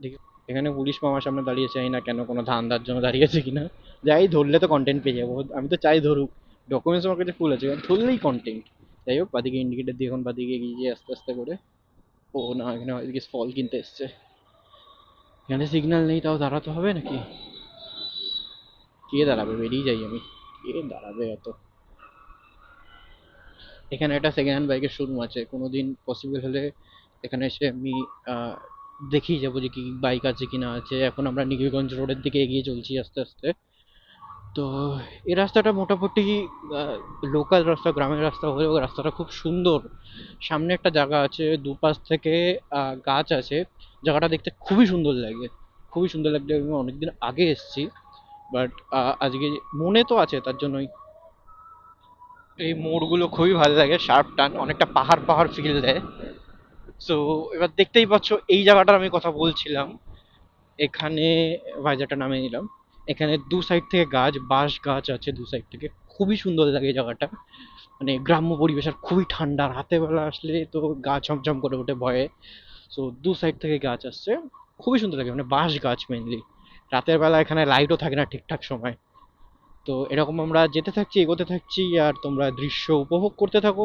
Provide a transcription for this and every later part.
দেখি এখানে পুলিশ মামার সামনে দাঁড়িয়েছে, জানি না কেন, কোনো ধান্দার জন্য দাঁড়িয়েছে কিনা। যাই, ধরলে তো কন্টেন্ট পেয়ে যাবো, আমি তো চাই ধরুক। ডকুমেন্টস আমার কাছে ফুল আছে, ধরলেই কন্টেন্ট। যাই হোক, বাদিকে ইন্ডিকেটার দিয়ে এখন বাদিকে এগিয়ে আস্তে আস্তে করে। ও না, এখানে এদিকে ফল কিনতে এসছে। এখানে সিগন্যাল নেই, তাও দাঁড়াতে হবে নাকি? কে দাঁড়াবে, বেরিয়ে যাই আমি। কে দাঁড়াবে এত? এখানে একটা সেকেন্ড হ্যান্ড বাইকের শোরুম আছে, কোনোদিন পসিবল হলে এখানে এসে আমি আহ, দেখেই যাবো যে কি বাইক আছে কিনা আছে। এখন আমরা নিকিলগঞ্জ রোডের দিকে এগিয়ে চলছি আস্তে আস্তে। তো এই রাস্তাটা মোটামুটি লোকাল রাস্তা, গ্রামের রাস্তা হলেও রাস্তাটা খুব সুন্দর। সামনে একটা জায়গা আছে, দুপাশ থেকে গাছ আছে। জায়গাটা দেখতে খুবই সুন্দর লাগে, খুবই সুন্দর লাগছে। আমি অনেকদিন আগে এসেছি, বাট আজকে মনে তো আছে, তার জন্যই। এই মোড়গুলো খুবই ভালো লাগে, শার্প টার্ন, অনেকটা পাহাড় পাহাড় ফিল দেয়। সো এবার দেখতেই পাচ্ছ এই জায়গাটার আমি কথা বলছিলাম। এখানে ভাইজাটা নামিয়ে নিলাম। এখানে দু সাইড থেকে গাছ, বাঁশ গাছ আছে দু সাইড থেকে, খুবই সুন্দর লাগে এই জায়গাটা। মানে গ্রাম্য পরিবেশ, আর খুবই ঠান্ডা। রাতের বেলা আসলে তো গা ছমছম করে ওঠে ভয়ে। সো দু সাইড থেকে গাছ আসছে, খুবই সুন্দর লাগে, মানে বাঁশ গাছ মেনলি। রাতের বেলা এখানে লাইটও থাকে না ঠিকঠাক সময়। তো এরকম আমরা যেতে থাকছি, এগোতে থাকছি, আর তোমরা দৃশ্য উপভোগ করতে থাকো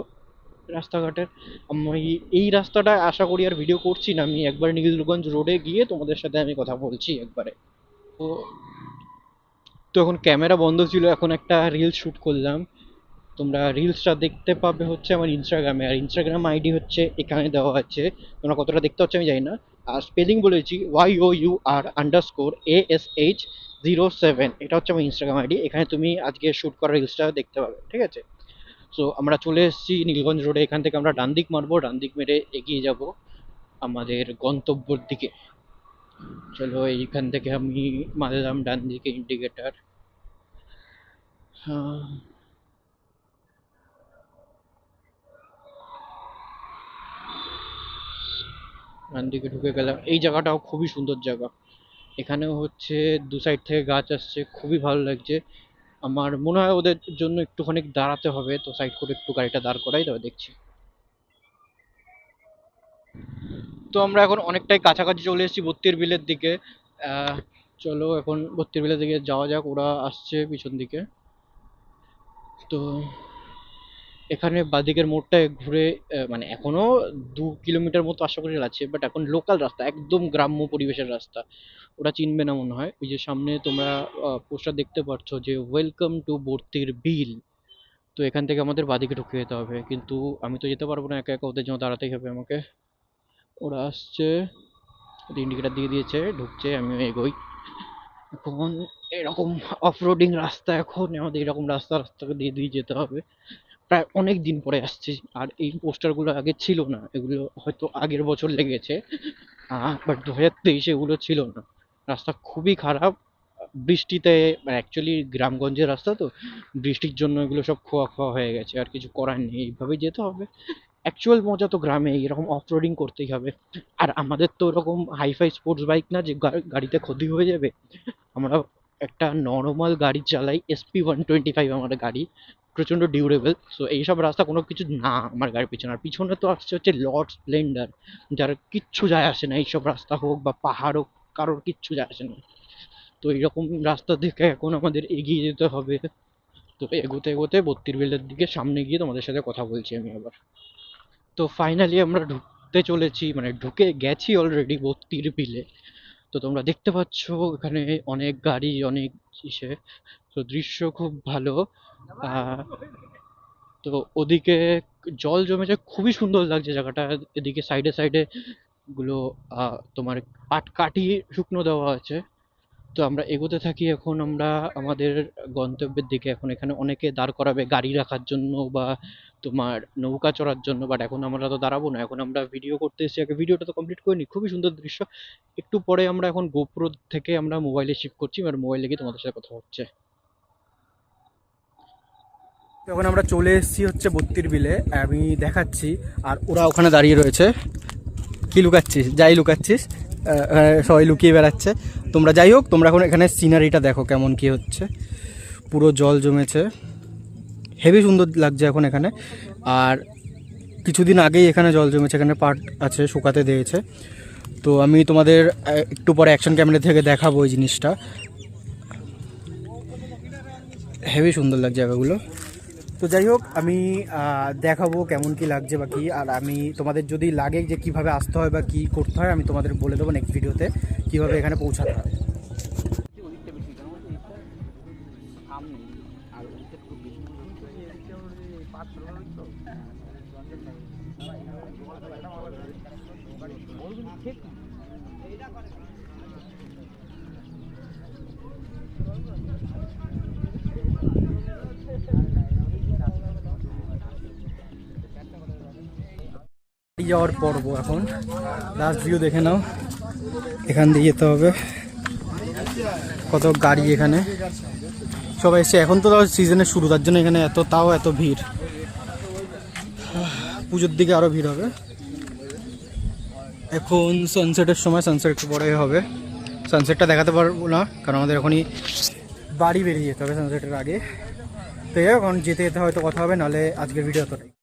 রাস্তাঘাটের। আমি এই রাস্তাটা আশা করি আর ভিডিও করছি না, আমি একবার নীলগঞ্জ রোডে গিয়ে তোমাদের সাথে আমি কথা বলছি একবারে। তো তো এখন ক্যামেরা বন্ধ ছিল, এখন একটা রিলস শুট করলাম। তোমরা রিলসটা দেখতে পাবে হচ্ছে আমার ইনস্টাগ্রামে, আর ইনস্টাগ্রাম আইডি হচ্ছে এখানে দেওয়া আছে। তোমরা কতটা দেখতে হচ্ছে আমি জানি না। আর স্পেলিং বলেছি, YOUR_ASH07, এটা হচ্ছে আমার ইনস্টাগ্রাম আইডি। এখানে তুমি আজকে শ্যুট করা রিলসটা দেখতে পাবে, ঠিক আছে? সো আমরা চলে এসেছি নীলগঞ্জ রোডে। এখান থেকে আমরা ডান দিক মারবো, ডান দিক মেরে এগিয়ে যাব আমাদের গন্তব্যের দিকে। চলো, এইখান থেকে আমি মারলাম ডান দিকে ইন্ডিকেটার। ডান দিকে ঢুকে গেলাম। এই জায়গাটাও খুবই সুন্দর জায়গা। এখানেও হচ্ছে দু সাইড থেকে গাছ আসছে, খুবই ভালো লাগছে। আমার মনে হয় ওদের জন্য একটুখানি দাঁড়াতে হবে, তো সাইড করে একটু গাড়িটা দাঁড় করাই, তবে দেখছি। তো আমরা এখন অনেকটাই কাছাকাছি চলে এসেছি বত্তির বিলের দিকে। আহ, চলো এখন বত্তির বিলের দিকে যাওয়া যাক, ওরা আসছে পিছন দিকে। তো এখানে বাঁদিকের মোড়টায় ঘুরে মানে এখনো 2 কিলোমিটার মতো আশা করি আছে, বাট এখন লোকাল রাস্তা, একদম গ্রাম্য পরিবেশের রাস্তা। ওরা চিনবে না মনে হয়। ওই যে সামনে তোমরা পোস্টার দেখতে পাচ্ছ যে ওয়েলকাম টু বর্তির বিল। তো এখান থেকে আমাদের বাঁদিকে ঢুকে যেতে হবে, কিন্তু আমি তো যেতে পারবো না একা একা, ওদের জন্য দাঁড়াতেই হবে আমাকে। ওরা আসছে, ইন্ডিকেটার দিয়ে দিয়েছে, ঢুকছে, আমিও এগোই। এখন এরকম অফরোডিং রাস্তা, এখন আমাদের এরকম রাস্তা রাস্তা দিয়ে দিয়ে যেতে হবে। প্রায় অনেক দিন পরে আসছি, আর এই পোস্টারগুলো আগে ছিল না, এগুলো হয়তো আগের বছর লেগেছে। বাট 2023 এগুলো ছিল না। রাস্তা খুবই খারাপ। বৃষ্টিতে, অ্যাকচুয়ালি গ্রামগঞ্জের রাস্তা তো, বৃষ্টির জন্য এগুলো সব খোয়া খোয়া হয়ে গেছে, আর কিছু করার নেই, এইভাবেই যেতে হবে। অ্যাকচুয়াল মজা তো গ্রামে, এরকম অফ রোডিং করতেই হবে। আর আমাদের তো ওরকম হাইফাই স্পোর্টস বাইক না যে গাড়িতে ক্ষতি হয়ে যাবে। আমরা একটা নর্মাল গাড়ি চালাই, SP 125 আমার গাড়ি, প্রচণ্ড ডিউরেবল। সো এইসব রাস্তা কোনো কিছু না আমার গাড়ির পিছনে। আর পিছনে তো আসছে হচ্ছে লর্ড স্প্লেন্ডার, যার কিচ্ছু যায় আসে না এইসব রাস্তা হোক বা পাহাড় হোক, কারোর কিচ্ছু যায় আসে না। তো এইরকম রাস্তা দেখে এখন আমাদের এগিয়ে যেতে হবে। তো এগোতে এগোতে বত্তির বিলের দিকে সামনে গিয়ে তোমাদের সাথে কথা বলছি আমি আবার। তো ফাইনালি আমরা ঢুকতে চলেছি, মানে ঢুকে গেছি অলরেডি বত্তির বিলে। তো তোমরা দেখতে পাচ্ছ এখানে অনেক গাড়ি, অনেক ইসে। তো দৃশ্য খুব ভালো। আহ, তো ওদিকে জল জমেছে, খুবই সুন্দর লাগছে জায়গাটা। এদিকে সাইডে সাইডে গুলো তোমার পাট কাটি শুকনো দেওয়া আছে। তো আমরা এগোতে থাকি, এখন আমরা আমাদের গন্তব্যের দিকে। এখন এখানে অনেকে দাঁড় করাবে গাড়ি রাখার জন্য বা তোমার নৌকা চড়ার জন্য, বাট এখন আমরা তো দাঁড়াবো না, এখন আমরা ভিডিও করতে এসেছি, আগে ভিডিওটা তো কমপ্লিট করে নিই। খুবই সুন্দর দৃশ্য। একটু পরে আমরা এখন গোপ্রো থেকে আমরা মোবাইলে শিফট করছি, আর মোবাইলে গিয়ে তোমাদের সাথে কথা হচ্ছে। এখন আমরা চলে এসেছি হচ্ছে বত্তির বিলে, আমি দেখাচ্ছি। আর ওরা ওখানে দাঁড়িয়ে রয়েছে। কি লুকাচ্ছিস? যাই লুকাচ্ছিস, সবাই লুকিয়ে বেড়াচ্ছে। তোমরা যাই হোক, তোমরা এখন এখানে সিনারিটা দেখো কেমন কি হচ্ছে। পুরো জল জমেছে, হেভি সুন্দর লাগছে এখন এখানে। আর কিছুদিন আগেই এখানে জল জমেছে, এখানে পাট আছে শুকাতে দিয়েছে। তো আমি তোমাদের একটু পরে অ্যাকশন ক্যামেরা থেকে দেখাবো ওই জিনিসটা। হেবি সুন্দর লাগছে জায়গাগুলো। তো যাই হোক, আমি দেখাবো কেমন কি লাগছে বা কি। আর আমি তোমাদের যদি লাগে যে কিভাবে আসতে হয় বা কি করতে হয়, আমি তোমাদের বলে দেবো নেক্সট ভিডিওতে কিভাবে এখানে পৌঁছাতে হয়। যাওয়ার পর্ব এখন, লাস্ট ভিউ দেখে নাও। এখান দিয়ে যেতে হবে, কত গাড়ি এখানে সবাই এসে। এখন তো সিজনের শুরু, তার জন্য এখানে এত ভিড়। পুজোর দিকে আরও ভিড় হবে। এখন সানসেটের সময়, সানসেট একটু পরে হবে। সানসেটটা দেখাতে পারবো না কারণ আমাদের এখনই বাড়ি বেরিয়ে যেতে হবে সানসেটের আগে। তো এখন যেতে যেতে হয়তো কথা হবে, নাহলে আজকের ভিডিও এতটাই।